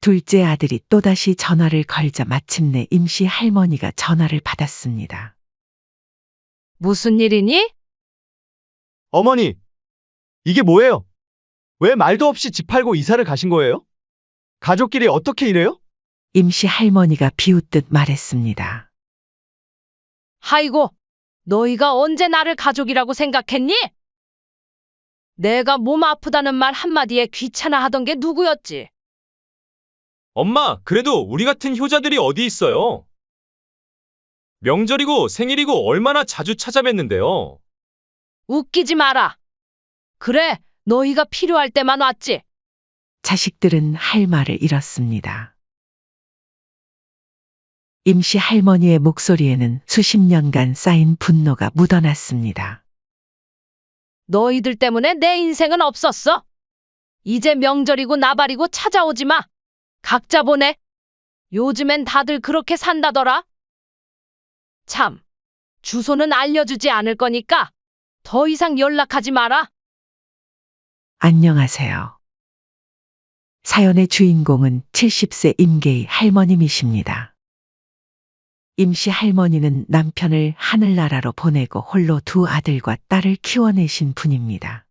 둘째 아들이 또다시 전화를 걸자 마침내 임씨 할머니가 전화를 받았습니다. 무슨 일이니? 어머니, 이게 뭐예요? 왜 말도 없이 집 팔고 이사를 가신 거예요? 가족끼리 어떻게 이래요? 임씨 할머니가 비웃듯 말했습니다. 아이고, 너희가 언제 나를 가족이라고 생각했니? 내가 몸 아프다는 말 한마디에 귀찮아 하던 게 누구였지? 엄마, 그래도 우리 같은 효자들이 어디 있어요? 명절이고 생일이고 얼마나 자주 찾아뵀는데요. 웃기지 마라. 그래, 너희가 필요할 때만 왔지. 자식들은 할 말을 잃었습니다. 임씨 할머니의 목소리에는 수십 년간 쌓인 분노가 묻어났습니다. 너희들 때문에 내 인생은 없었어. 이제 명절이고 나발이고 찾아오지 마. 각자 보내. 요즘엔 다들 그렇게 산다더라. 참, 주소는 알려주지 않을 거니까 더 이상 연락하지 마라. 안녕하세요. 사연의 주인공은 70세 임계희 할머님이십니다. 임씨 할머니는 남편을 하늘나라로 보내고 홀로 두 아들과 딸을 키워내신 분입니다.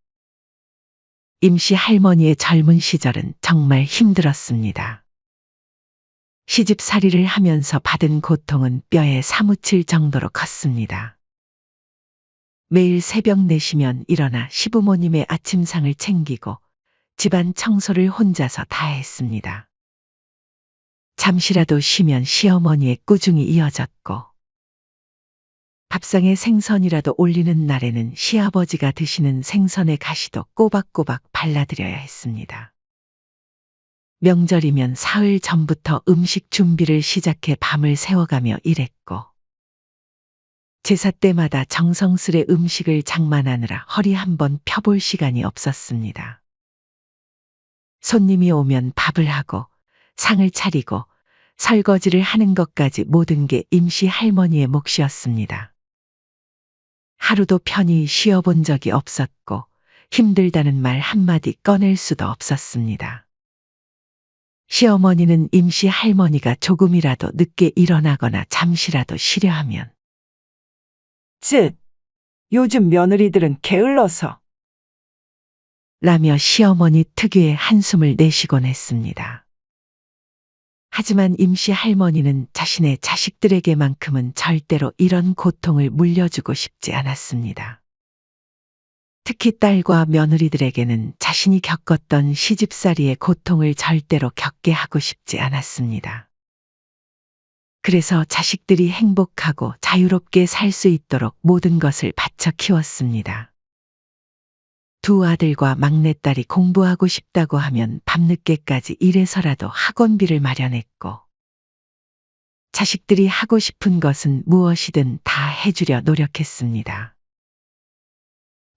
임씨 할머니의 젊은 시절은 정말 힘들었습니다. 시집살이를 하면서 받은 고통은 뼈에 사무칠 정도로 컸습니다. 매일 새벽 4시면 일어나 시부모님의 아침상을 챙기고 집안 청소를 혼자서 다 했습니다. 잠시라도 쉬면 시어머니의 꾸중이 이어졌고 밥상에 생선이라도 올리는 날에는 시아버지가 드시는 생선의 가시도 꼬박꼬박 발라드려야 했습니다. 명절이면 사흘 전부터 음식 준비를 시작해 밤을 새워가며 일했고 제사 때마다 정성스레 음식을 장만하느라 허리 한번 펴볼 시간이 없었습니다. 손님이 오면 밥을 하고 상을 차리고 설거지를 하는 것까지 모든 게 임씨 할머니의 몫이었습니다. 하루도 편히 쉬어본 적이 없었고 힘들다는 말 한마디 꺼낼 수도 없었습니다. 시어머니는 임씨 할머니가 조금이라도 늦게 일어나거나 잠시라도 쉬려하면 요즘 며느리들은 게을러서 라며 시어머니 특유의 한숨을 내쉬곤 했습니다. 하지만 임씨 할머니는 자신의 자식들에게만큼은 절대로 이런 고통을 물려주고 싶지 않았습니다. 특히 딸과 며느리들에게는 자신이 겪었던 시집살이의 고통을 절대로 겪게 하고 싶지 않았습니다. 그래서 자식들이 행복하고 자유롭게 살 수 있도록 모든 것을 바쳐 키웠습니다. 두 아들과 막내딸이 공부하고 싶다고 하면 밤늦게까지 일해서라도 학원비를 마련했고 자식들이 하고 싶은 것은 무엇이든 다 해주려 노력했습니다.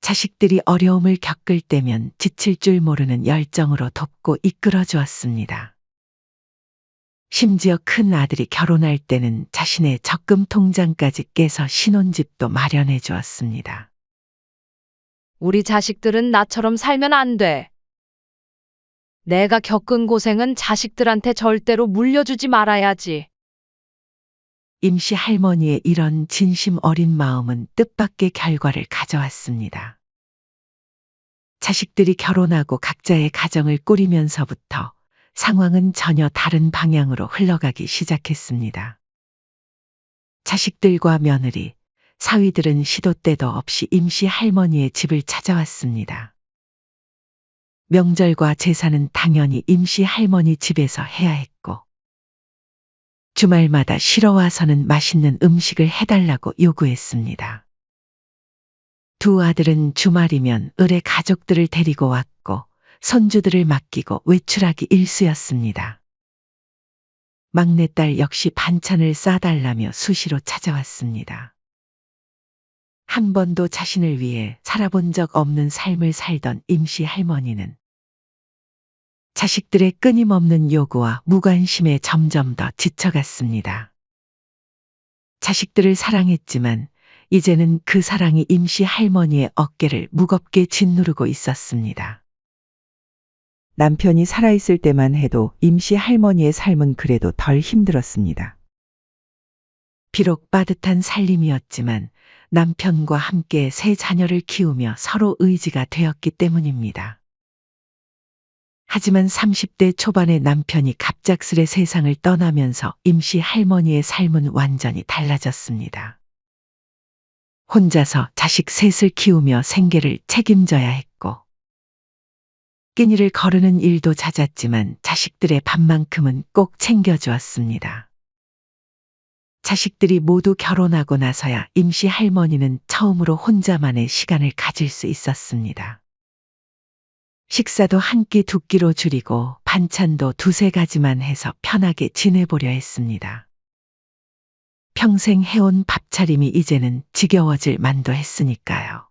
자식들이 어려움을 겪을 때면 지칠 줄 모르는 열정으로 돕고 이끌어 주었습니다. 심지어 큰 아들이 결혼할 때는 자신의 적금 통장까지 깨서 신혼집도 마련해 주었습니다. 우리 자식들은 나처럼 살면 안 돼. 내가 겪은 고생은 자식들한테 절대로 물려주지 말아야지. 임씨 할머니의 이런 진심 어린 마음은 뜻밖의 결과를 가져왔습니다. 자식들이 결혼하고 각자의 가정을 꾸리면서부터 상황은 전혀 다른 방향으로 흘러가기 시작했습니다. 자식들과 며느리, 사위들은 시도 때도 없이 임씨 할머니의 집을 찾아왔습니다. 명절과 제사는 당연히 임씨 할머니 집에서 해야 했고 주말마다 쉬러 와서는 맛있는 음식을 해달라고 요구했습니다. 두 아들은 주말이면 을의 가족들을 데리고 왔고 손주들을 맡기고 외출하기 일쑤였습니다. 막내딸 역시 반찬을 싸달라며 수시로 찾아왔습니다. 한 번도 자신을 위해 살아본 적 없는 삶을 살던 임씨 할머니는 자식들의 끊임없는 요구와 무관심에 점점 더 지쳐갔습니다. 자식들을 사랑했지만 이제는 그 사랑이 임씨 할머니의 어깨를 무겁게 짓누르고 있었습니다. 남편이 살아있을 때만 해도 임시 할머니의 삶은 그래도 덜 힘들었습니다. 비록 빠듯한 살림이었지만 남편과 함께 세 자녀를 키우며 서로 의지가 되었기 때문입니다. 하지만 30대 초반의 남편이 갑작스레 세상을 떠나면서 임시 할머니의 삶은 완전히 달라졌습니다. 혼자서 자식 셋을 키우며 생계를 책임져야 했고, 끼니를 거르는 일도 잦았지만 자식들의 밥만큼은 꼭 챙겨주었습니다. 자식들이 모두 결혼하고 나서야 임시 할머니는 처음으로 혼자만의 시간을 가질 수 있었습니다. 식사도 한 끼 두 끼로 줄이고 반찬도 두세 가지만 해서 편하게 지내보려 했습니다. 평생 해온 밥차림이 이제는 지겨워질 만도 했으니까요.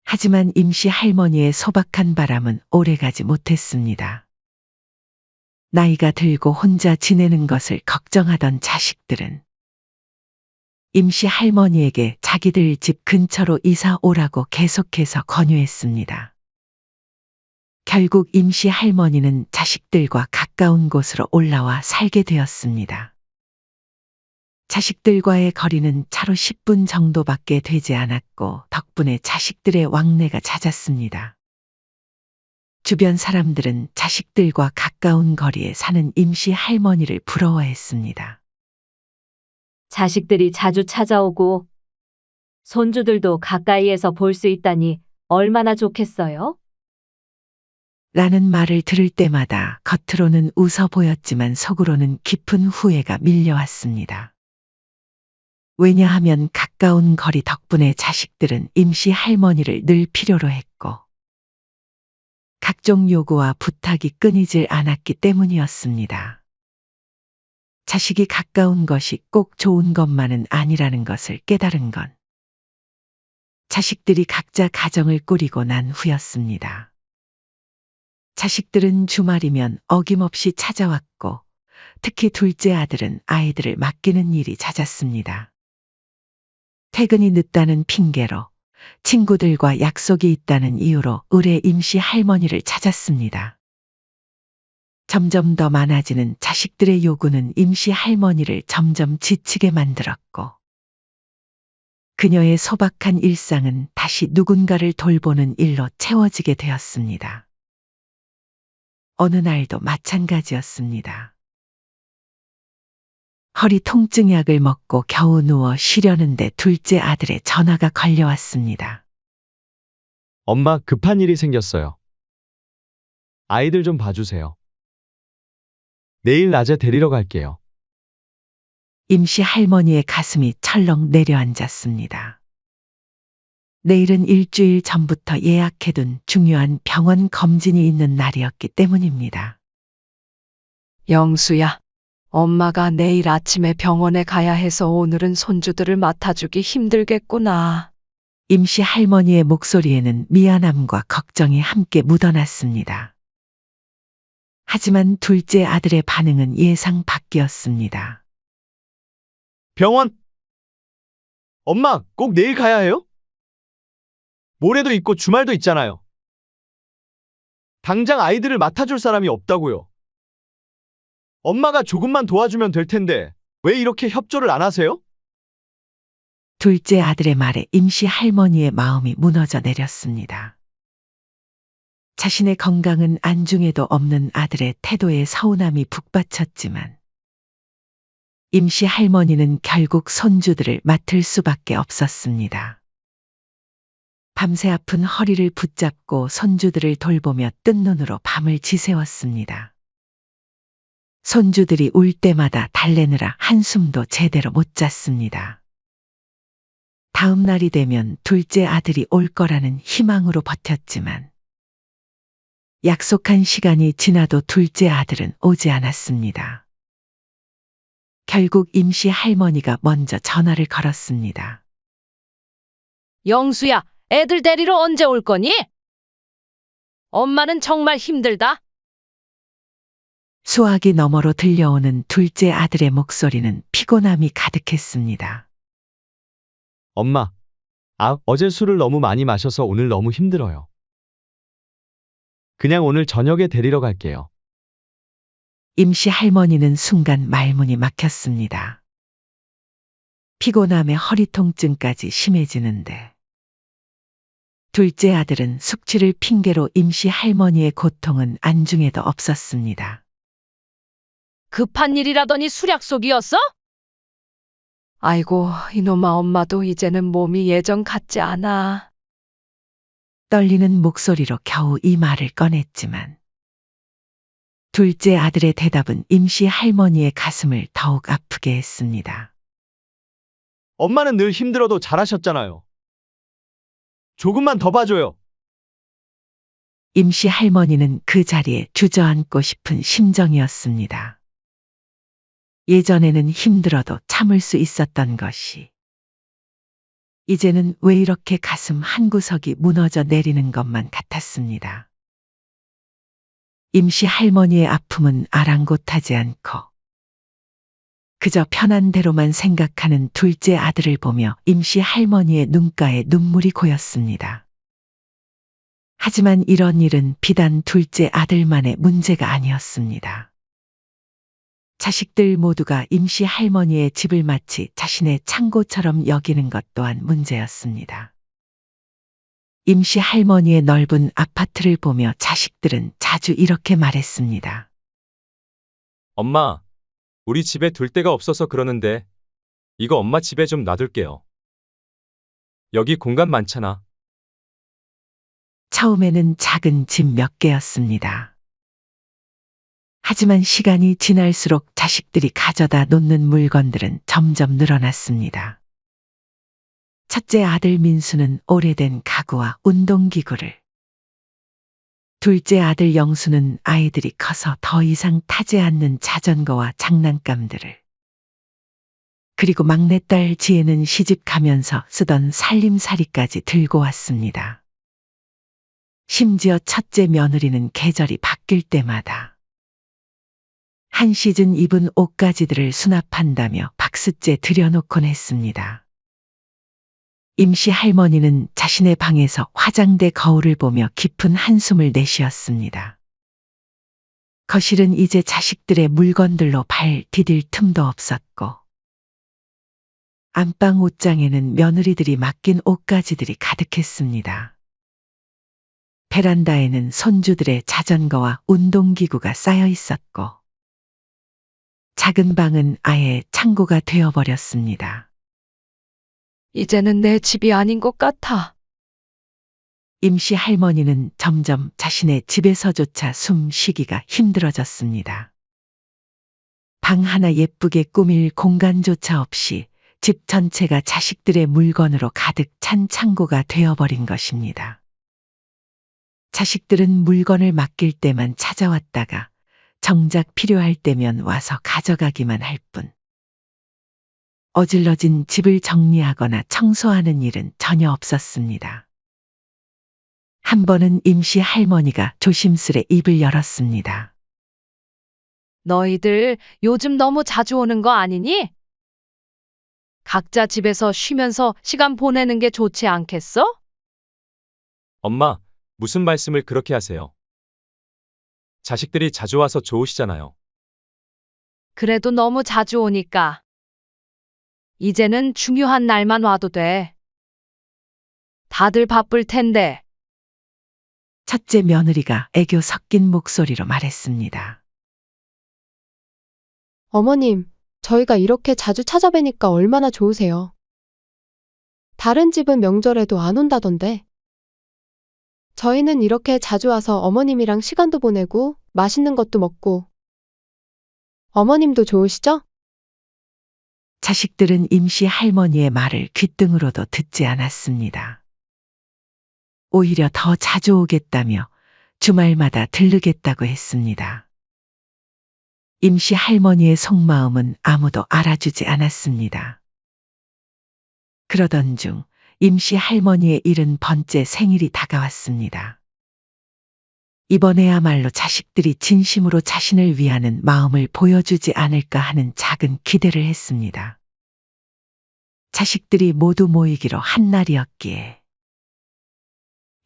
하지만 임시 할머니의 소박한 바람은 오래가지 못했습니다. 나이가 들고 혼자 지내는 것을 걱정하던 자식들은 임시 할머니에게 자기들 집 근처로 이사 오라고 계속해서 권유했습니다. 결국 임시 할머니는 자식들과 가까운 곳으로 올라와 살게 되었습니다. 자식들과의 거리는 차로 10분 정도밖에 되지 않았고 덕분에 자식들의 왕래가 잦았습니다. 주변 사람들은 자식들과 가까운 거리에 사는 임시 할머니를 부러워했습니다. 자식들이 자주 찾아오고 손주들도 가까이에서 볼 수 있다니 얼마나 좋겠어요? 라는 말을 들을 때마다 겉으로는 웃어 보였지만 속으로는 깊은 후회가 밀려왔습니다. 왜냐하면 가까운 거리 덕분에 자식들은 임시 할머니를 늘 필요로 했고, 각종 요구와 부탁이 끊이질 않았기 때문이었습니다. 자식이 가까운 것이 꼭 좋은 것만은 아니라는 것을 깨달은 건 자식들이 각자 가정을 꾸리고 난 후였습니다. 자식들은 주말이면 어김없이 찾아왔고, 특히 둘째 아들은 아이들을 맡기는 일이 잦았습니다. 퇴근이 늦다는 핑계로 친구들과 약속이 있다는 이유로 의뢰 임시 할머니를 찾았습니다. 점점 더 많아지는 자식들의 요구는 임시 할머니를 점점 지치게 만들었고, 그녀의 소박한 일상은 다시 누군가를 돌보는 일로 채워지게 되었습니다. 어느 날도 마찬가지였습니다. 허리 통증 약을 먹고 겨우 누워 쉬려는데 둘째 아들의 전화가 걸려왔습니다. 엄마, 급한 일이 생겼어요. 아이들 좀 봐주세요. 내일 낮에 데리러 갈게요. 임시 할머니의 가슴이 철렁 내려앉았습니다. 내일은 일주일 전부터 예약해둔 중요한 병원 검진이 있는 날이었기 때문입니다. 영수야, 엄마가 내일 아침에 병원에 가야 해서 오늘은 손주들을 맡아주기 힘들겠구나. 임시 할머니의 목소리에는 미안함과 걱정이 함께 묻어났습니다. 하지만 둘째 아들의 반응은 예상 밖이었습니다. 병원? 엄마, 꼭 내일 가야 해요? 모레도 있고 주말도 있잖아요. 당장 아이들을 맡아줄 사람이 없다고요. 엄마가 조금만 도와주면 될 텐데 왜 이렇게 협조를 안 하세요? 둘째 아들의 말에 임시 할머니의 마음이 무너져 내렸습니다. 자신의 건강은 안중에도 없는 아들의 태도에 서운함이 북받쳤지만 임시 할머니는 결국 손주들을 맡을 수밖에 없었습니다. 밤새 아픈 허리를 붙잡고 손주들을 돌보며 뜬 눈으로 밤을 지새웠습니다. 손주들이 울 때마다 달래느라 한숨도 제대로 못 잤습니다. 다음 날이 되면 둘째 아들이 올 거라는 희망으로 버텼지만 약속한 시간이 지나도 둘째 아들은 오지 않았습니다. 결국 임시 할머니가 먼저 전화를 걸었습니다. 영수야, 애들 데리러 언제 올 거니? 엄마는 정말 힘들다. 수화기 너머로 들려오는 둘째 아들의 목소리는 피곤함이 가득했습니다. 엄마, 어제 술을 너무 많이 마셔서 오늘 너무 힘들어요. 그냥 오늘 저녁에 데리러 갈게요. 임씨 할머니는 순간 말문이 막혔습니다. 피곤함에 허리 통증까지 심해지는데 둘째 아들은 숙취를 핑계로 임씨 할머니의 고통은 안중에도 없었습니다. 급한 일이라더니 술약속이었어? 아이고, 이놈아 엄마도 이제는 몸이 예전 같지 않아. 떨리는 목소리로 겨우 이 말을 꺼냈지만 둘째 아들의 대답은 임씨 할머니의 가슴을 더욱 아프게 했습니다. 엄마는 늘 힘들어도 잘하셨잖아요. 조금만 더 봐줘요. 임씨 할머니는 그 자리에 주저앉고 싶은 심정이었습니다. 예전에는 힘들어도 참을 수 있었던 것이 이제는 왜 이렇게 가슴 한구석이 무너져 내리는 것만 같았습니다. 임씨 할머니의 아픔은 아랑곳하지 않고 그저 편한 대로만 생각하는 둘째 아들을 보며 임씨 할머니의 눈가에 눈물이 고였습니다. 하지만 이런 일은 비단 둘째 아들만의 문제가 아니었습니다. 자식들 모두가 임씨 할머니의 집을 마치 자신의 창고처럼 여기는 것 또한 문제였습니다. 임씨 할머니의 넓은 아파트를 보며 자식들은 자주 이렇게 말했습니다. 엄마, 우리 집에 둘 데가 없어서 그러는데 이거 엄마 집에 좀 놔둘게요. 여기 공간 많잖아. 처음에는 작은 집 몇 개였습니다. 하지만 시간이 지날수록 자식들이 가져다 놓는 물건들은 점점 늘어났습니다. 첫째 아들 민수는 오래된 가구와 운동기구를, 둘째 아들 영수는 아이들이 커서 더 이상 타지 않는 자전거와 장난감들을, 그리고 막내딸 지혜는 시집 가면서 쓰던 살림살이까지 들고 왔습니다. 심지어 첫째 며느리는 계절이 바뀔 때마다 한 시즌 입은 옷가지들을 수납한다며 박스째 들여놓곤 했습니다. 임씨 할머니는 자신의 방에서 화장대 거울을 보며 깊은 한숨을 내쉬었습니다. 거실은 이제 자식들의 물건들로 발 디딜 틈도 없었고 안방 옷장에는 며느리들이 맡긴 옷가지들이 가득했습니다. 베란다에는 손주들의 자전거와 운동기구가 쌓여 있었고 작은 방은 아예 창고가 되어버렸습니다. 이제는 내 집이 아닌 것 같아. 임씨 할머니는 점점 자신의 집에서조차 숨 쉬기가 힘들어졌습니다. 방 하나 예쁘게 꾸밀 공간조차 없이 집 전체가 자식들의 물건으로 가득 찬 창고가 되어버린 것입니다. 자식들은 물건을 맡길 때만 찾아왔다가 정작 필요할 때면 와서 가져가기만 할 뿐. 어질러진 집을 정리하거나 청소하는 일은 전혀 없었습니다. 한 번은 임씨 할머니가 조심스레 입을 열었습니다. 너희들 요즘 너무 자주 오는 거 아니니? 각자 집에서 쉬면서 시간 보내는 게 좋지 않겠어? 엄마, 무슨 말씀을 그렇게 하세요? 자식들이 자주 와서 좋으시잖아요. 그래도 너무 자주 오니까. 이제는 중요한 날만 와도 돼. 다들 바쁠 텐데. 첫째 며느리가 애교 섞인 목소리로 말했습니다. 어머님, 저희가 이렇게 자주 찾아뵈니까 얼마나 좋으세요. 다른 집은 명절에도 안 온다던데. 저희는 이렇게 자주 와서 어머님이랑 시간도 보내고 맛있는 것도 먹고. 어머님도 좋으시죠? 자식들은 임씨 할머니의 말을 귓등으로도 듣지 않았습니다. 오히려 더 자주 오겠다며 주말마다 들르겠다고 했습니다. 임씨 할머니의 속마음은 아무도 알아주지 않았습니다. 그러던 중 임씨 할머니의 70번째 생일이 다가왔습니다. 이번에야말로 자식들이 진심으로 자신을 위하는 마음을 보여주지 않을까 하는 작은 기대를 했습니다. 자식들이 모두 모이기로 한 날이었기에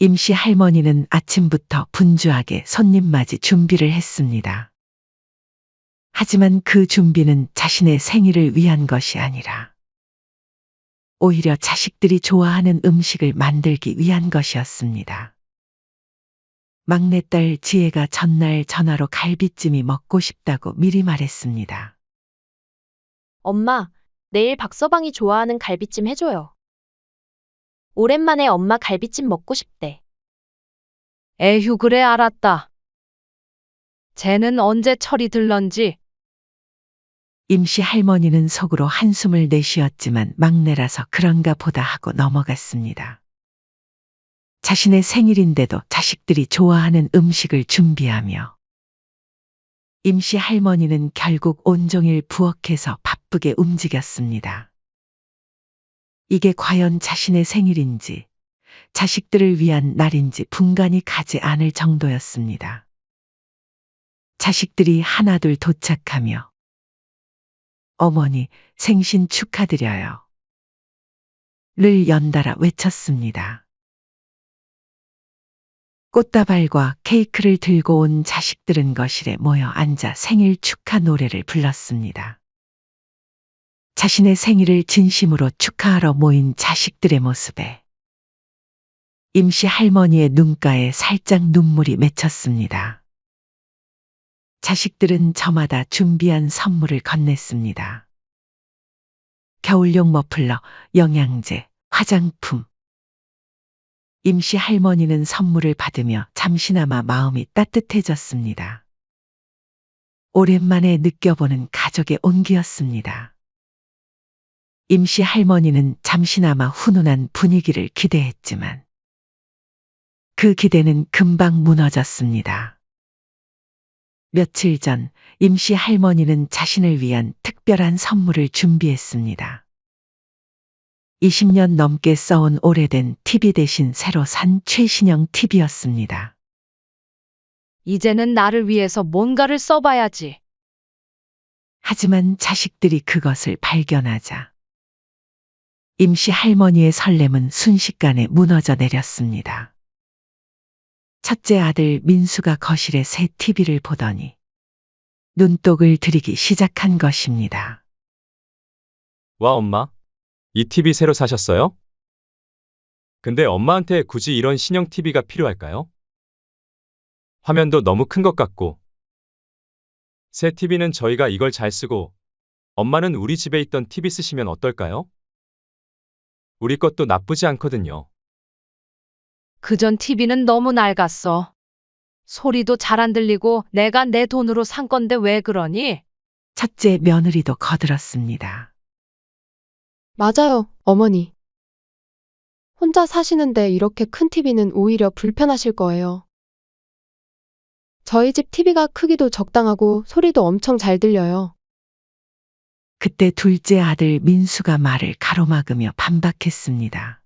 임씨 할머니는 아침부터 분주하게 손님 맞이 준비를 했습니다. 하지만 그 준비는 자신의 생일을 위한 것이 아니라 오히려 자식들이 좋아하는 음식을 만들기 위한 것이었습니다. 막내딸 지혜가 전날 전화로 갈비찜이 먹고 싶다고 미리 말했습니다. 엄마, 내일 박서방이 좋아하는 갈비찜 해줘요. 오랜만에 엄마 갈비찜 먹고 싶대. 에휴, 그래, 알았다. 쟤는 언제 철이 들런지. 임씨 할머니는 속으로 한숨을 내쉬었지만 막내라서 그런가 보다 하고 넘어갔습니다. 자신의 생일인데도 자식들이 좋아하는 음식을 준비하며 임씨 할머니는 결국 온종일 부엌에서 바쁘게 움직였습니다. 이게 과연 자신의 생일인지 자식들을 위한 날인지 분간이 가지 않을 정도였습니다. 자식들이 하나둘 도착하며 어머니 생신 축하드려요. 를 연달아 외쳤습니다. 꽃다발과 케이크를 들고 온 자식들은 거실에 모여 앉아 생일 축하 노래를 불렀습니다. 자신의 생일을 진심으로 축하하러 모인 자식들의 모습에 임씨 할머니의 눈가에 살짝 눈물이 맺혔습니다. 자식들은 저마다 준비한 선물을 건넸습니다. 겨울용 머플러, 영양제, 화장품. 임씨 할머니는 선물을 받으며 잠시나마 마음이 따뜻해졌습니다. 오랜만에 느껴보는 가족의 온기였습니다. 임씨 할머니는 잠시나마 훈훈한 분위기를 기대했지만 그 기대는 금방 무너졌습니다. 며칠 전 임씨 할머니는 자신을 위한 특별한 선물을 준비했습니다. 20년 넘게 써온 오래된 TV 대신 새로 산 최신형 TV였습니다. 이제는 나를 위해서 뭔가를 써봐야지. 하지만 자식들이 그것을 발견하자 임씨 할머니의 설렘은 순식간에 무너져 내렸습니다. 첫째 아들 민수가 거실에 새 TV를 보더니 눈독을 들이기 시작한 것입니다. 와, 엄마. 이 TV 새로 사셨어요? 근데 엄마한테 굳이 이런 신형 TV가 필요할까요? 화면도 너무 큰 것 같고. 새 TV는 저희가 이걸 잘 쓰고, 엄마는 우리 집에 있던 TV 쓰시면 어떨까요? 우리 것도 나쁘지 않거든요. 그전 TV는 너무 낡았어. 소리도 잘 안 들리고 내가 내 돈으로 산 건데 왜 그러니? 첫째 며느리도 거들었습니다. 맞아요, 어머니. 혼자 사시는데 이렇게 큰 TV는 오히려 불편하실 거예요. 저희 집 TV가 크기도 적당하고 소리도 엄청 잘 들려요. 그때 둘째 아들 민수가 말을 가로막으며 반박했습니다.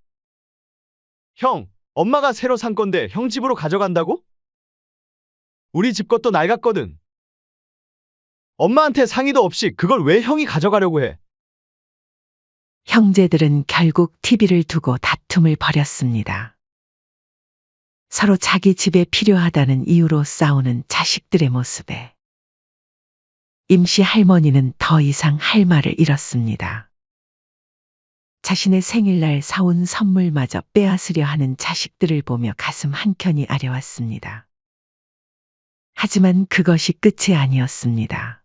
형, 엄마가 새로 산 건데 형 집으로 가져간다고? 우리 집 것도 낡았거든. 엄마한테 상의도 없이 그걸 왜 형이 가져가려고 해? 형제들은 결국 TV를 두고 다툼을 벌였습니다. 서로 자기 집에 필요하다는 이유로 싸우는 자식들의 모습에 임씨 할머니는 더 이상 할 말을 잃었습니다. 자신의 생일날 사온 선물마저 빼앗으려 하는 자식들을 보며 가슴 한켠이 아려왔습니다. 하지만 그것이 끝이 아니었습니다.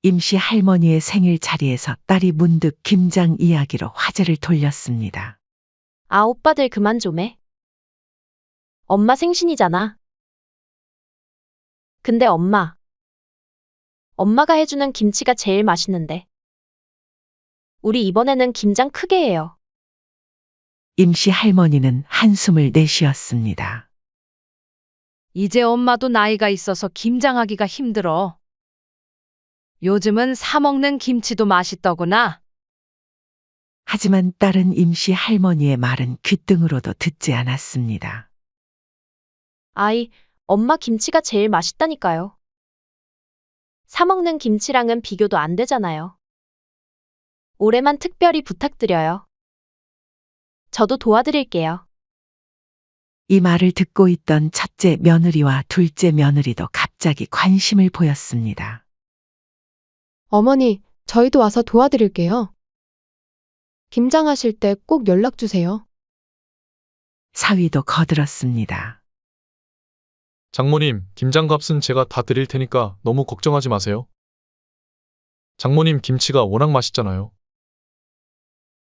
임씨 할머니의 생일 자리에서 딸이 문득 김장 이야기로 화제를 돌렸습니다. 아, 오빠들 그만 좀 해. 엄마 생신이잖아. 근데 엄마가 해주는 김치가 제일 맛있는데. 우리 이번에는 김장 크게 해요. 임씨 할머니는 한숨을 내쉬었습니다. 이제 엄마도 나이가 있어서 김장하기가 힘들어. 요즘은 사 먹는 김치도 맛있더구나. 하지만 딸은 임씨 할머니의 말은 귓등으로도 듣지 않았습니다. 아이, 엄마 김치가 제일 맛있다니까요. 사 먹는 김치랑은 비교도 안 되잖아요. 올해만 특별히 부탁드려요. 저도 도와드릴게요. 이 말을 듣고 있던 첫째 며느리와 둘째 며느리도 갑자기 관심을 보였습니다. 어머니, 저희도 와서 도와드릴게요. 김장하실 때 꼭 연락 주세요. 사위도 거들었습니다. 장모님, 김장값은 제가 다 드릴 테니까 너무 걱정하지 마세요. 장모님 김치가 워낙 맛있잖아요.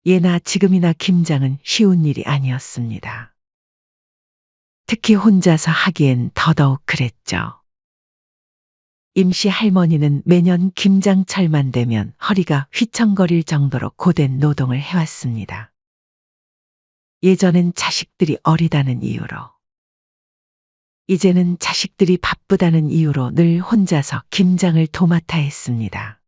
예나 지금이나 김장은 쉬운 일이 아니었습니다. 특히 혼자서 하기엔 더더욱 그랬죠. 임씨 할머니는 매년 김장철만 되면 허리가 휘청거릴 정도로 고된 노동을 해왔습니다. 예전엔 자식들이 어리다는 이유로, 이제는 자식들이 바쁘다는 이유로 늘 혼자서 김장을 도맡아 했습니다.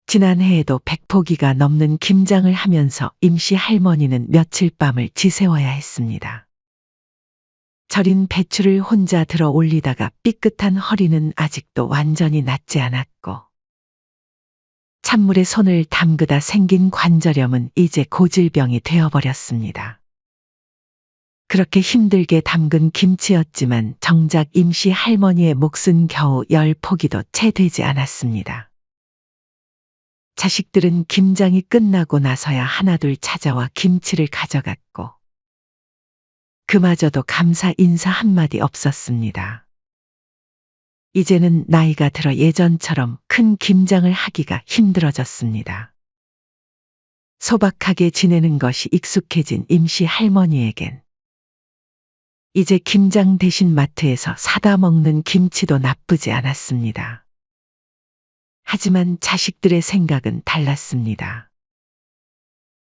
지난해에도 100포기가 넘는 김장을 하면서 임씨 할머니는 며칠 밤을 지새워야 했습니다. 절인 배추를 혼자 들어 올리다가 삐끗한 허리는 아직도 완전히 낫지 않았고, 찬물에 손을 담그다 생긴 관절염은 이제 고질병이 되어버렸습니다. 그렇게 힘들게 담근 김치였지만 정작 임씨 할머니의 몫은 겨우 10포기도 채 되지 않았습니다. 자식들은 김장이 끝나고 나서야 하나둘 찾아와 김치를 가져갔고, 그마저도 감사 인사 한마디 없었습니다. 이제는 나이가 들어 예전처럼 큰 김장을 하기가 힘들어졌습니다. 소박하게 지내는 것이 익숙해진 임씨 할머니에겐 이제 김장 대신 마트에서 사다 먹는 김치도 나쁘지 않았습니다. 하지만 자식들의 생각은 달랐습니다.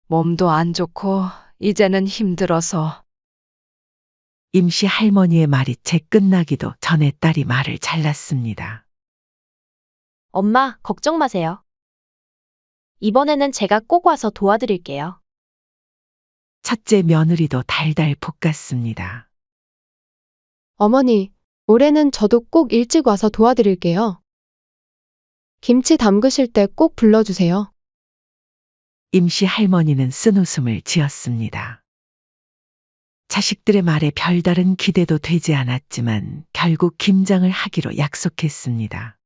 몸도 안 좋고 이제는 힘들어서. 임씨 할머니의 말이 채 끝나기도 전에 딸이 말을 잘랐습니다. 엄마, 걱정 마세요. 이번에는 제가 꼭 와서 도와드릴게요. 첫째 며느리도 달달 볶았습니다. 어머니, 올해는 저도 꼭 일찍 와서 도와드릴게요. 김치 담그실 때 꼭 불러주세요. 임씨 할머니는 쓴웃음을 지었습니다. 자식들의 말에 별다른 기대도 되지 않았지만 결국 김장을 하기로 약속했습니다.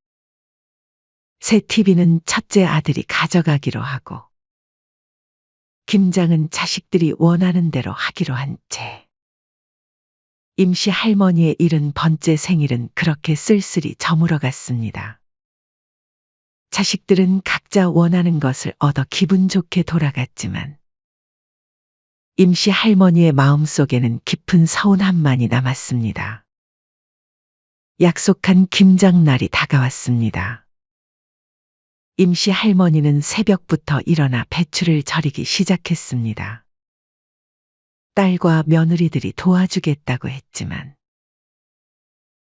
새 TV는 첫째 아들이 가져가기로 하고, 김장은 자식들이 원하는 대로 하기로 한 채, 임씨 할머니의 70번째 생일은 그렇게 쓸쓸히 저물어 갔습니다. 자식들은 각자 원하는 것을 얻어 기분 좋게 돌아갔지만, 임씨 할머니의 마음속에는 깊은 서운함만이 남았습니다. 약속한 김장날이 다가왔습니다. 임씨 할머니는 새벽부터 일어나 배추를 절이기 시작했습니다. 딸과 며느리들이 도와주겠다고 했지만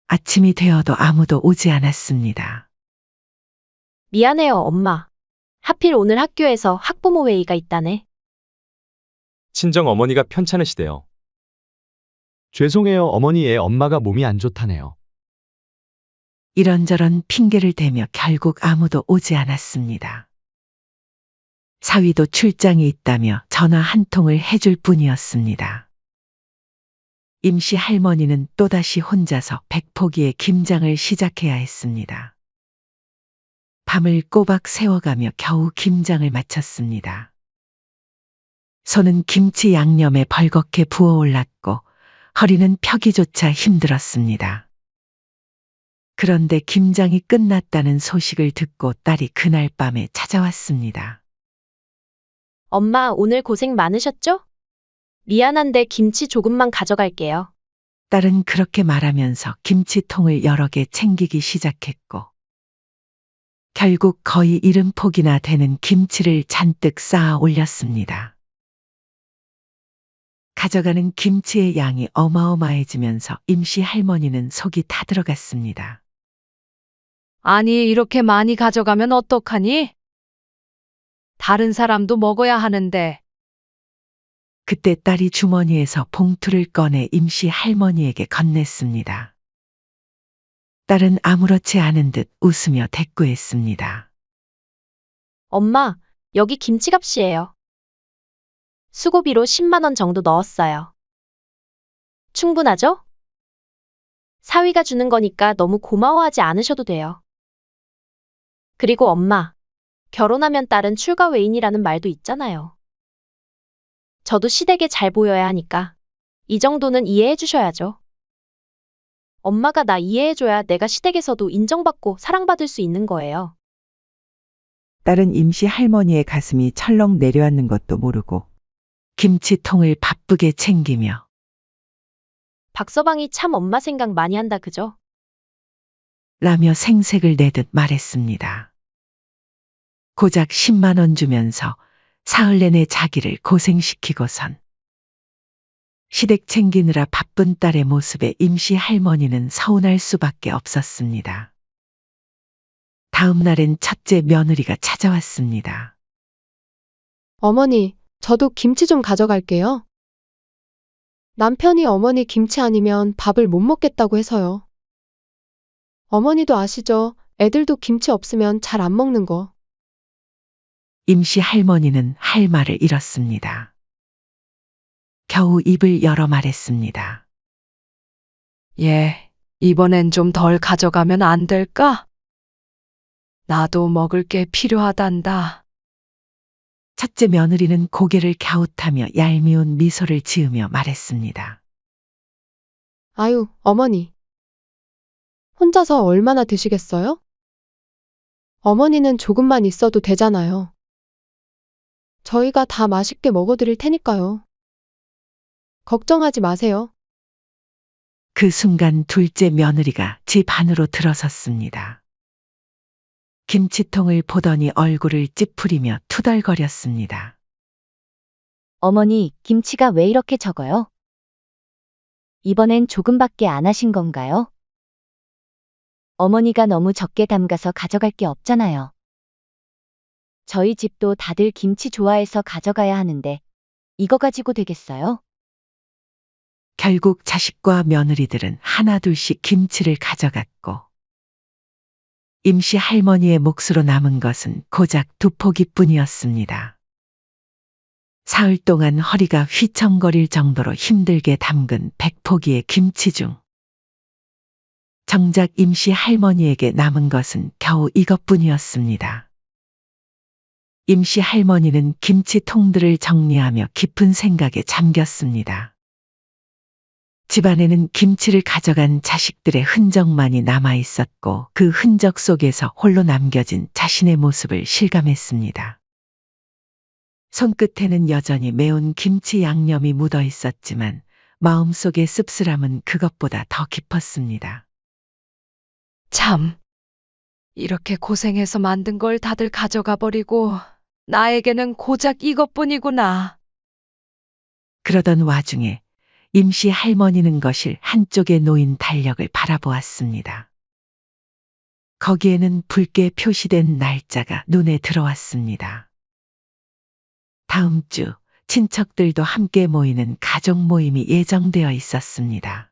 아침이 되어도 아무도 오지 않았습니다. 미안해요, 엄마. 하필 오늘 학교에서 학부모 회의가 있다네. 친정 어머니가 편찮으시대요. 죄송해요, 어머니. 애 엄마가 몸이 안 좋다네요. 이런저런 핑계를 대며 결국 아무도 오지 않았습니다. 사위도 출장이 있다며 전화 한 통을 해줄 뿐이었습니다. 임씨 할머니는 또다시 혼자서 100포기의 김장을 시작해야 했습니다. 밤을 꼬박 새워가며 겨우 김장을 마쳤습니다. 손은 김치 양념에 벌겋게 부어올랐고 허리는 펴기조차 힘들었습니다. 그런데 김장이 끝났다는 소식을 듣고 딸이 그날 밤에 찾아왔습니다. 엄마, 오늘 고생 많으셨죠? 미안한데 김치 조금만 가져갈게요. 딸은 그렇게 말하면서 김치통을 여러 개 챙기기 시작했고, 결국 거의 70포기나 되는 김치를 잔뜩 쌓아 올렸습니다. 가져가는 김치의 양이 어마어마해지면서 임씨 할머니는 속이 타들어갔습니다. 아니, 이렇게 많이 가져가면 어떡하니? 다른 사람도 먹어야 하는데. 그때 딸이 주머니에서 봉투를 꺼내 임씨 할머니에게 건넸습니다. 딸은 아무렇지 않은 듯 웃으며 대꾸했습니다. 엄마, 여기 김치값이에요. 수고비로 10만 원 정도 넣었어요. 충분하죠? 사위가 주는 거니까 너무 고마워하지 않으셔도 돼요. 그리고 엄마, 결혼하면 딸은 출가 외인이라는 말도 있잖아요. 저도 시댁에 잘 보여야 하니까 이 정도는 이해해 주셔야죠. 엄마가 나 이해해줘야 내가 시댁에서도 인정받고 사랑받을 수 있는 거예요. 딸은 임시 할머니의 가슴이 철렁 내려앉는 것도 모르고 김치통을 바쁘게 챙기며 박서방이 참 엄마 생각 많이 한다 그죠? 라며 생색을 내듯 말했습니다. 고작 10만 원 주면서 사흘 내내 자기를 고생시키고선 시댁 챙기느라 바쁜 딸의 모습에 임시 할머니는 서운할 수밖에 없었습니다. 다음 날엔 첫째 며느리가 찾아왔습니다. 어머니, 저도 김치 좀 가져갈게요. 남편이 어머니 김치 아니면 밥을 못 먹겠다고 해서요. 어머니도 아시죠? 애들도 김치 없으면 잘 안 먹는 거. 임시 할머니는 할 말을 잃었습니다. 겨우 입을 열어 말했습니다. 예, 이번엔 좀 덜 가져가면 안 될까? 나도 먹을 게 필요하단다. 첫째 며느리는 고개를 갸웃하며 얄미운 미소를 지으며 말했습니다. 아유, 어머니. 혼자서 얼마나 드시겠어요? 어머니는 조금만 있어도 되잖아요. 저희가 다 맛있게 먹어드릴 테니까요. 걱정하지 마세요. 그 순간 둘째 며느리가 집 안으로 들어섰습니다. 김치통을 보더니 얼굴을 찌푸리며 투덜거렸습니다. 어머니, 김치가 왜 이렇게 적어요? 이번엔 조금밖에 안 하신 건가요? 어머니가 너무 적게 담가서 가져갈 게 없잖아요. 저희 집도 다들 김치 좋아해서 가져가야 하는데 이거 가지고 되겠어요? 결국 자식과 며느리들은 하나둘씩 김치를 가져갔고 임시 할머니의 몫으로 남은 것은 고작 2포기뿐이었습니다. 사흘 동안 허리가 휘청거릴 정도로 힘들게 담근 100포기의 김치 중 정작 임시 할머니에게 남은 것은 겨우 이것뿐이었습니다. 임시 할머니는 김치통들을 정리하며 깊은 생각에 잠겼습니다. 집안에는 김치를 가져간 자식들의 흔적만이 남아 있었고 그 흔적 속에서 홀로 남겨진 자신의 모습을 실감했습니다. 손끝에는 여전히 매운 김치 양념이 묻어 있었지만 마음속의 씁쓸함은 그것보다 더 깊었습니다. 참, 이렇게 고생해서 만든 걸 다들 가져가 버리고 나에게는 고작 이것뿐이구나. 그러던 와중에 임시 할머니는 거실 한쪽에 놓인 달력을 바라보았습니다. 거기에는 붉게 표시된 날짜가 눈에 들어왔습니다. 다음 주 친척들도 함께 모이는 가족 모임이 예정되어 있었습니다.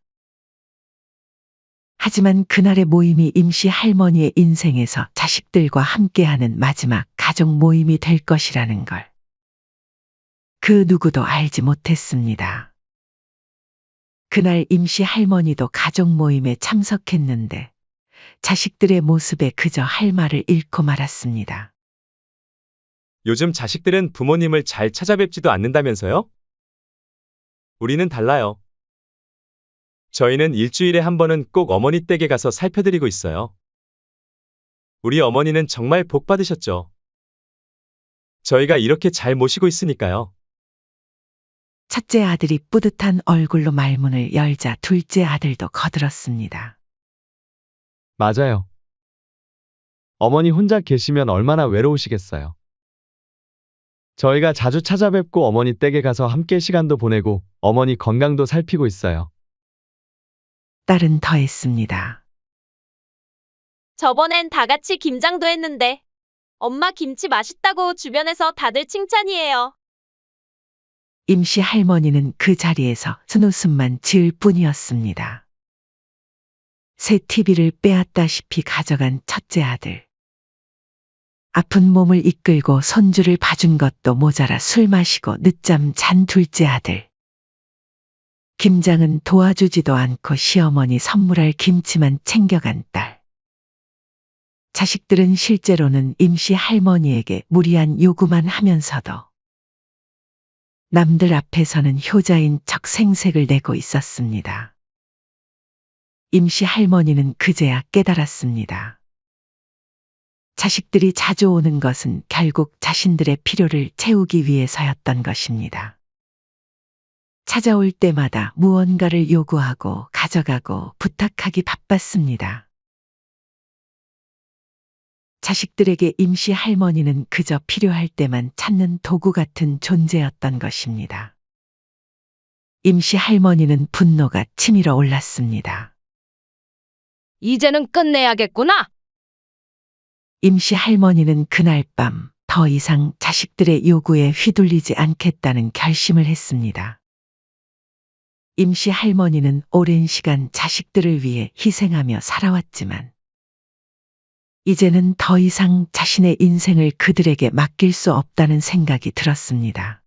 하지만 그날의 모임이 임시 할머니의 인생에서 자식들과 함께하는 마지막 가족 모임이 될 것이라는 걸 그 누구도 알지 못했습니다. 그날 임시 할머니도 가족 모임에 참석했는데 자식들의 모습에 그저 할 말을 잃고 말았습니다. 요즘 자식들은 부모님을 잘 찾아뵙지도 않는다면서요? 우리는 달라요. 저희는 일주일에 한 번은 꼭 어머니 댁에 가서 살펴드리고 있어요. 우리 어머니는 정말 복 받으셨죠. 저희가 이렇게 잘 모시고 있으니까요. 첫째 아들이 뿌듯한 얼굴로 말문을 열자 둘째 아들도 거들었습니다. 맞아요. 어머니 혼자 계시면 얼마나 외로우시겠어요. 저희가 자주 찾아뵙고 어머니 댁에 가서 함께 시간도 보내고 어머니 건강도 살피고 있어요. 딸은 더했습니다. 저번엔 다 같이 김장도 했는데 엄마 김치 맛있다고 주변에서 다들 칭찬이에요. 임시 할머니는 그 자리에서 쓴웃음만 지을 뿐이었습니다. 새 TV를 빼앗다시피 가져간 첫째 아들. 아픈 몸을 이끌고 손주를 봐준 것도 모자라 술 마시고 늦잠 잔 둘째 아들. 김장은 도와주지도 않고 시어머니 선물할 김치만 챙겨간 딸. 자식들은 실제로는 임시 할머니에게 무리한 요구만 하면서도 남들 앞에서는 효자인 척 생색을 내고 있었습니다. 임시 할머니는 그제야 깨달았습니다. 자식들이 자주 오는 것은 결국 자신들의 필요를 채우기 위해서였던 것입니다. 찾아올 때마다 무언가를 요구하고 가져가고 부탁하기 바빴습니다. 자식들에게 임시 할머니는 그저 필요할 때만 찾는 도구 같은 존재였던 것입니다. 임시 할머니는 분노가 치밀어 올랐습니다. 이제는 끝내야겠구나. 임시 할머니는 그날 밤 더 이상 자식들의 요구에 휘둘리지 않겠다는 결심을 했습니다. 임시 할머니는 오랜 시간 자식들을 위해 희생하며 살아왔지만 이제는 더 이상 자신의 인생을 그들에게 맡길 수 없다는 생각이 들었습니다.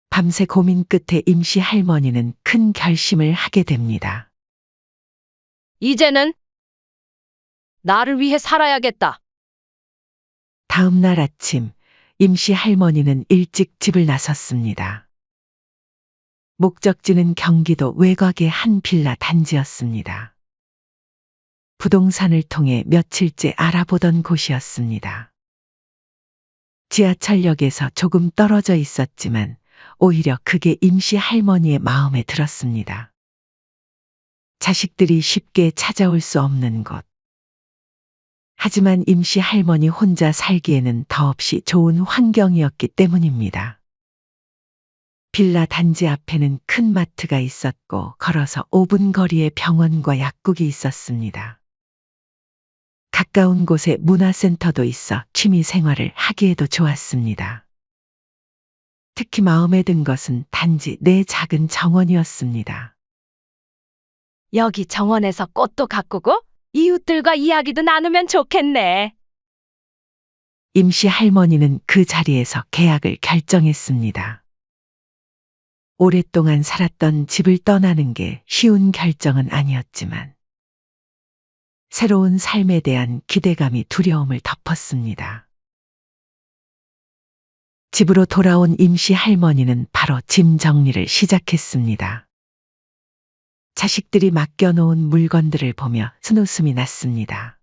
밤새 고민 끝에 임시 할머니는 큰 결심을 하게 됩니다. 이제는 나를 위해 살아야겠다. 다음 날 아침 임시 할머니는 일찍 집을 나섰습니다. 목적지는 경기도 외곽의 한 빌라 단지였습니다. 부동산을 통해 며칠째 알아보던 곳이었습니다. 지하철역에서 조금 떨어져 있었지만 오히려 그게 임시 할머니의 마음에 들었습니다. 자식들이 쉽게 찾아올 수 없는 곳. 하지만 임시 할머니 혼자 살기에는 더없이 좋은 환경이었기 때문입니다. 빌라 단지 앞에는 큰 마트가 있었고 걸어서 5분 거리에 병원과 약국이 있었습니다. 가까운 곳에 문화센터도 있어 취미 생활을 하기에도 좋았습니다. 특히 마음에 든 것은 단지 내 작은 정원이었습니다. 여기 정원에서 꽃도 가꾸고 이웃들과 이야기도 나누면 좋겠네. 임시 할머니는 그 자리에서 계약을 결정했습니다. 오랫동안 살았던 집을 떠나는 게 쉬운 결정은 아니었지만 새로운 삶에 대한 기대감이 두려움을 덮었습니다. 집으로 돌아온 임시 할머니는 바로 짐 정리를 시작했습니다. 자식들이 맡겨놓은 물건들을 보며 쓴웃음이 났습니다.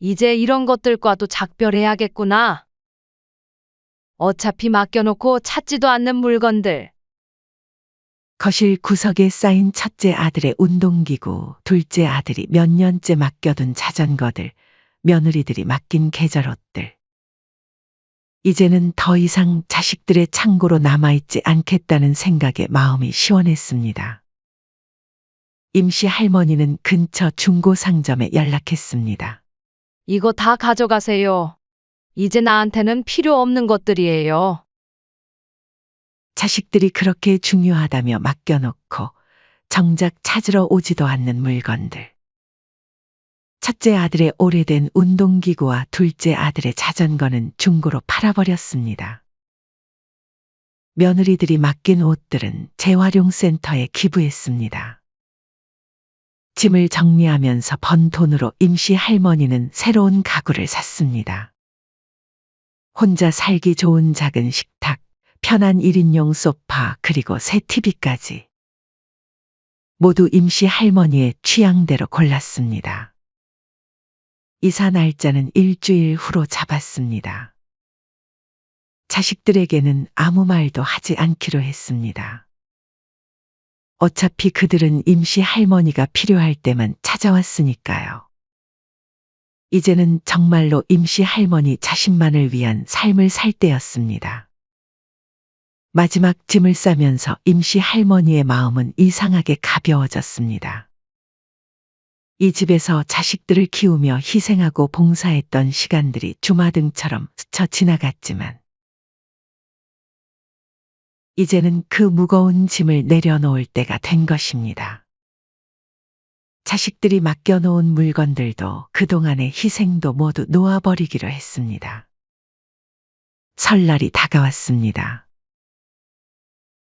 이제 이런 것들과도 작별해야겠구나. 어차피 맡겨놓고 찾지도 않는 물건들. 거실 구석에 쌓인 첫째 아들의 운동기구, 둘째 아들이 몇 년째 맡겨둔 자전거들, 며느리들이 맡긴 계절옷들. 이제는 더 이상 자식들의 창고로 남아있지 않겠다는 생각에 마음이 시원했습니다. 임시 할머니는 근처 중고상점에 연락했습니다. 이거 다 가져가세요. 이제 나한테는 필요 없는 것들이에요. 자식들이 그렇게 중요하다며 맡겨놓고 정작 찾으러 오지도 않는 물건들. 첫째 아들의 오래된 운동기구와 둘째 아들의 자전거는 중고로 팔아버렸습니다. 며느리들이 맡긴 옷들은 재활용센터에 기부했습니다. 짐을 정리하면서 번 돈으로 임시 할머니는 새로운 가구를 샀습니다. 혼자 살기 좋은 작은 식탁, 편한 1인용 소파, 그리고 새 TV까지. 모두 임시 할머니의 취향대로 골랐습니다. 이사 날짜는 일주일 후로 잡았습니다. 자식들에게는 아무 말도 하지 않기로 했습니다. 어차피 그들은 임시 할머니가 필요할 때만 찾아왔으니까요. 이제는 정말로 임시 할머니 자신만을 위한 삶을 살 때였습니다. 마지막 짐을 싸면서 임시 할머니의 마음은 이상하게 가벼워졌습니다. 이 집에서 자식들을 키우며 희생하고 봉사했던 시간들이 주마등처럼 스쳐 지나갔지만 이제는 그 무거운 짐을 내려놓을 때가 된 것입니다. 자식들이 맡겨놓은 물건들도 그동안의 희생도 모두 놓아버리기로 했습니다. 설날이 다가왔습니다.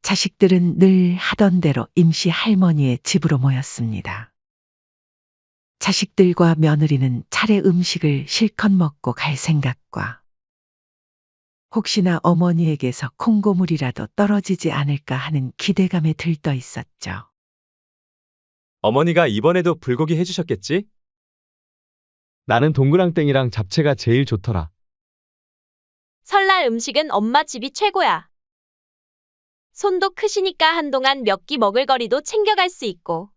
자식들은 늘 하던 대로 임시 할머니의 집으로 모였습니다. 자식들과 며느리는 차례 음식을 실컷 먹고 갈 생각과 혹시나 어머니에게서 콩고물이라도 떨어지지 않을까 하는 기대감에 들떠 있었죠. 어머니가 이번에도 불고기 해주셨겠지? 나는 동그랑땡이랑 잡채가 제일 좋더라. 설날 음식은 엄마 집이 최고야. 손도 크시니까 한동안 몇 끼 먹을 거리도 챙겨갈 수 있고.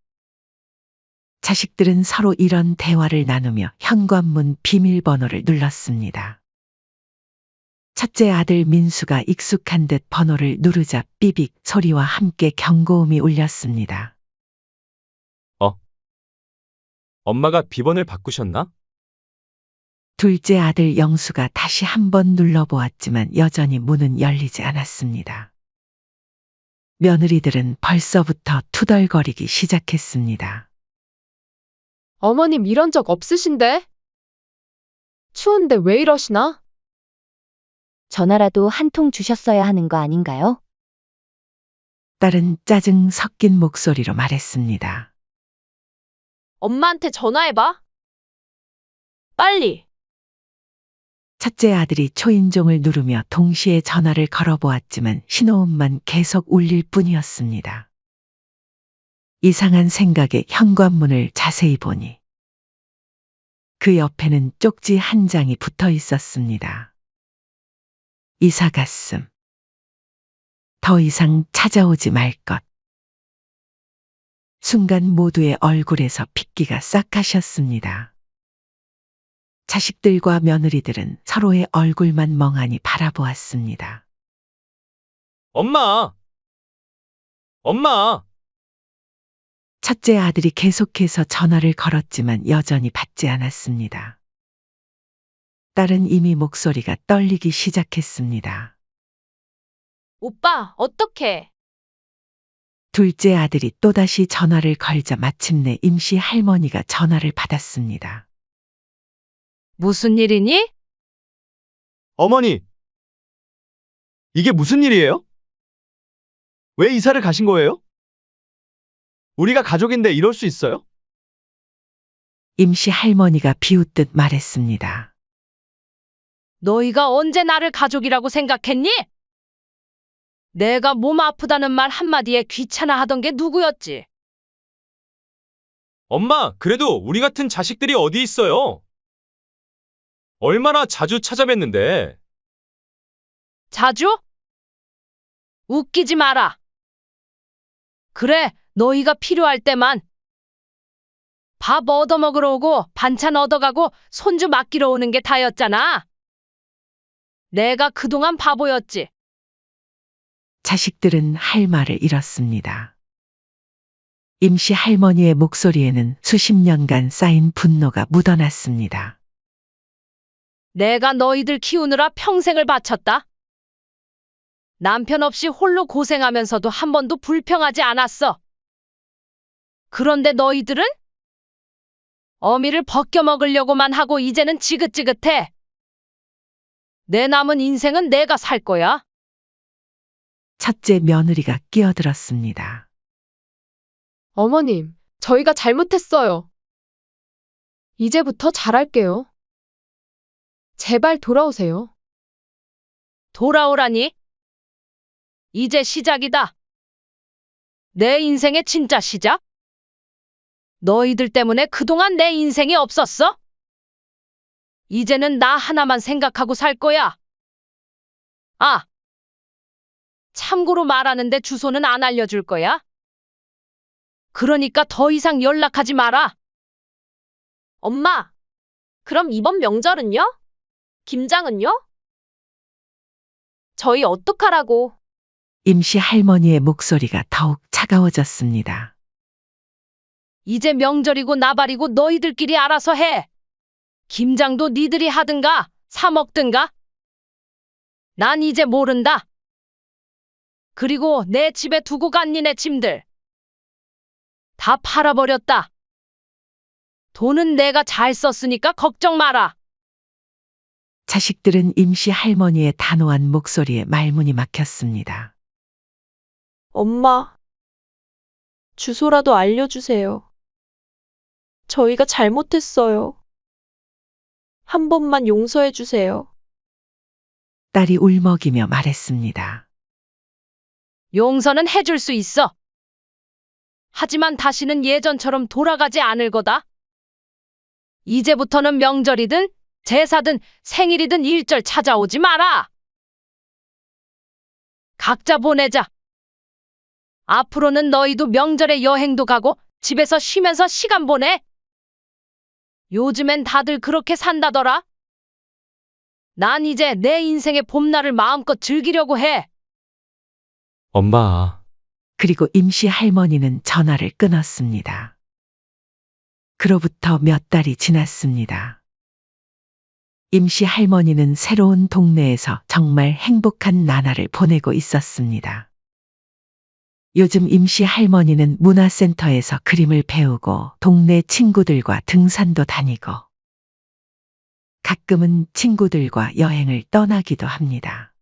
자식들은 서로 이런 대화를 나누며 현관문 비밀번호를 눌렀습니다. 첫째 아들 민수가 익숙한 듯 번호를 누르자 삐빅 소리와 함께 경고음이 울렸습니다. 엄마가 비번을 바꾸셨나? 둘째 아들 영수가 다시 한번 눌러보았지만 여전히 문은 열리지 않았습니다. 며느리들은 벌써부터 투덜거리기 시작했습니다. 어머님 이런 적 없으신데? 추운데 왜 이러시나? 전화라도 한 통 주셨어야 하는 거 아닌가요? 딸은 짜증 섞인 목소리로 말했습니다. 엄마한테 전화해봐. 빨리. 첫째 아들이 초인종을 누르며 동시에 전화를 걸어보았지만 신호음만 계속 울릴 뿐이었습니다. 이상한 생각에 현관문을 자세히 보니 그 옆에는 쪽지 한 장이 붙어 있었습니다. 이사 갔음. 더 이상 찾아오지 말 것. 순간 모두의 얼굴에서 핏기가 싹 가셨습니다. 자식들과 며느리들은 서로의 얼굴만 멍하니 바라보았습니다. 엄마! 엄마! 첫째 아들이 계속해서 전화를 걸었지만 여전히 받지 않았습니다. 딸은 이미 목소리가 떨리기 시작했습니다. 오빠, 어떡해. 둘째 아들이 또다시 전화를 걸자 마침내 임시 할머니가 전화를 받았습니다. 무슨 일이니? 어머니! 이게 무슨 일이에요? 왜 이사를 가신 거예요? 우리가 가족인데 이럴 수 있어요? 임시 할머니가 비웃듯 말했습니다. 너희가 언제 나를 가족이라고 생각했니? 내가 몸 아프다는 말 한마디에 귀찮아하던 게 누구였지? 엄마, 그래도 우리 같은 자식들이 어디 있어요? 얼마나 자주 찾아뵀는데. 자주? 웃기지 마라. 그래, 너희가 필요할 때만. 밥 얻어먹으러 오고 반찬 얻어가고 손주 맡기러 오는 게 다였잖아. 내가 그동안 바보였지. 자식들은 할 말을 잃었습니다. 임시 할머니의 목소리에는 수십 년간 쌓인 분노가 묻어났습니다. 내가 너희들 키우느라 평생을 바쳤다. 남편 없이 홀로 고생하면서도 한 번도 불평하지 않았어. 그런데 너희들은? 어미를 벗겨 먹으려고만 하고 이제는 지긋지긋해. 내 남은 인생은 내가 살 거야. 첫째 며느리가 끼어들었습니다. 어머님, 저희가 잘못했어요. 이제부터 잘할게요. 제발 돌아오세요. 돌아오라니? 이제 시작이다. 내 인생의 진짜 시작? 너희들 때문에 그동안 내 인생이 없었어? 이제는 나 하나만 생각하고 살 거야. 아, 참고로 말하는데 주소는 안 알려줄 거야? 그러니까 더 이상 연락하지 마라. 엄마, 그럼 이번 명절은요? 김장은요? 저희 어떡하라고. 임시 할머니의 목소리가 더욱 차가워졌습니다. 이제 명절이고 나발이고 너희들끼리 알아서 해. 김장도 니들이 하든가 사 먹든가. 난 이제 모른다. 그리고 내 집에 두고 간 니네 짐들. 다 팔아버렸다. 돈은 내가 잘 썼으니까 걱정 마라. 자식들은 임시 할머니의 단호한 목소리에 말문이 막혔습니다. 엄마, 주소라도 알려주세요. 저희가 잘못했어요. 한 번만 용서해 주세요. 딸이 울먹이며 말했습니다. 용서는 해줄 수 있어. 하지만 다시는 예전처럼 돌아가지 않을 거다. 이제부터는 명절이든 제사든 생일이든 일절 찾아오지 마라. 각자 보내자. 앞으로는 너희도 명절에 여행도 가고 집에서 쉬면서 시간 보내. 요즘엔 다들 그렇게 산다더라. 난 이제 내 인생의 봄날을 마음껏 즐기려고 해. 엄마, 그리고 임씨 할머니는 전화를 끊었습니다. 그로부터 몇 달이 지났습니다. 임씨 할머니는 새로운 동네에서 정말 행복한 나날을 보내고 있었습니다. 요즘 임씨 할머니는 문화센터에서 그림을 배우고 동네 친구들과 등산도 다니고 가끔은 친구들과 여행을 떠나기도 합니다.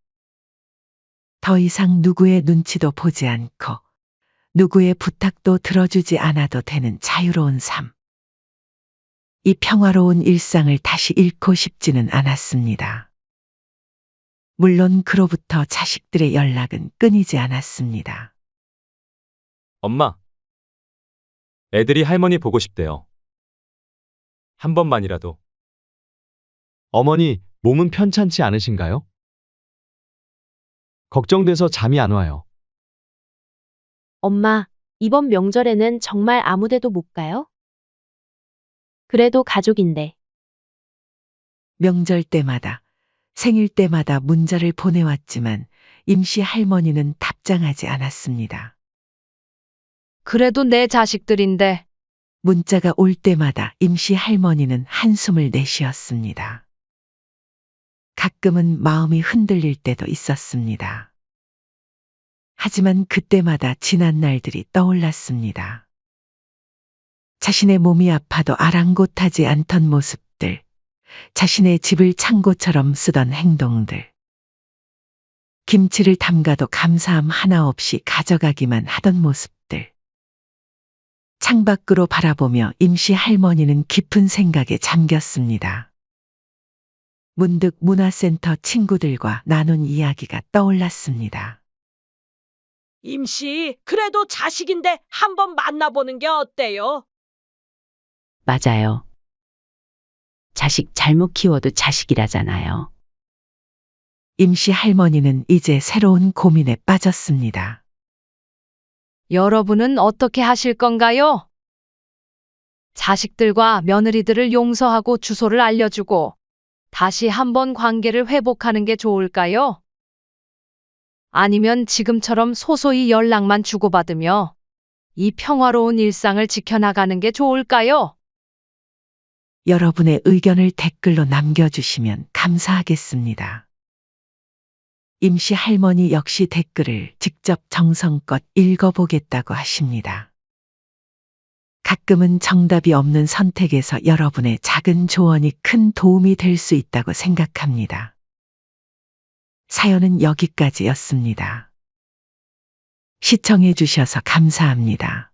더 이상 누구의 눈치도 보지 않고 누구의 부탁도 들어주지 않아도 되는 자유로운 삶. 이 평화로운 일상을 다시 잃고 싶지는 않았습니다. 물론 그로부터 자식들의 연락은 끊이지 않았습니다. 엄마. 애들이 할머니 보고 싶대요. 한 번만이라도. 어머니, 몸은 편찮지 않으신가요? 걱정돼서 잠이 안 와요. 엄마, 이번 명절에는 정말 아무 데도 못 가요? 그래도 가족인데. 명절 때마다, 생일 때마다 문자를 보내왔지만 임씨 할머니는 답장하지 않았습니다. 그래도 내 자식들인데. 문자가 올 때마다 임씨 할머니는 한숨을 내쉬었습니다. 가끔은 마음이 흔들릴 때도 있었습니다. 하지만 그때마다 지난 날들이 떠올랐습니다. 자신의 몸이 아파도 아랑곳하지 않던 모습들, 자신의 집을 창고처럼 쓰던 행동들, 김치를 담가도 감사함 하나 없이 가져가기만 하던 모습들. 창밖으로 바라보며 임씨 할머니는 깊은 생각에 잠겼습니다. 문득 문화센터 친구들과 나눈 이야기가 떠올랐습니다. 임씨, 그래도 자식인데 한번 만나보는 게 어때요? 맞아요. 자식 잘못 키워도 자식이라잖아요. 임씨 할머니는 이제 새로운 고민에 빠졌습니다. 여러분은 어떻게 하실 건가요? 자식들과 며느리들을 용서하고 주소를 알려주고 다시 한번 관계를 회복하는 게 좋을까요? 아니면 지금처럼 소소히 연락만 주고받으며 이 평화로운 일상을 지켜나가는 게 좋을까요? 여러분의 의견을 댓글로 남겨주시면 감사하겠습니다. 임씨 할머니 역시 댓글을 직접 정성껏 읽어보겠다고 하십니다. 가끔은 정답이 없는 선택에서 여러분의 작은 조언이 큰 도움이 될 수 있다고 생각합니다. 사연은 여기까지였습니다. 시청해 주셔서 감사합니다.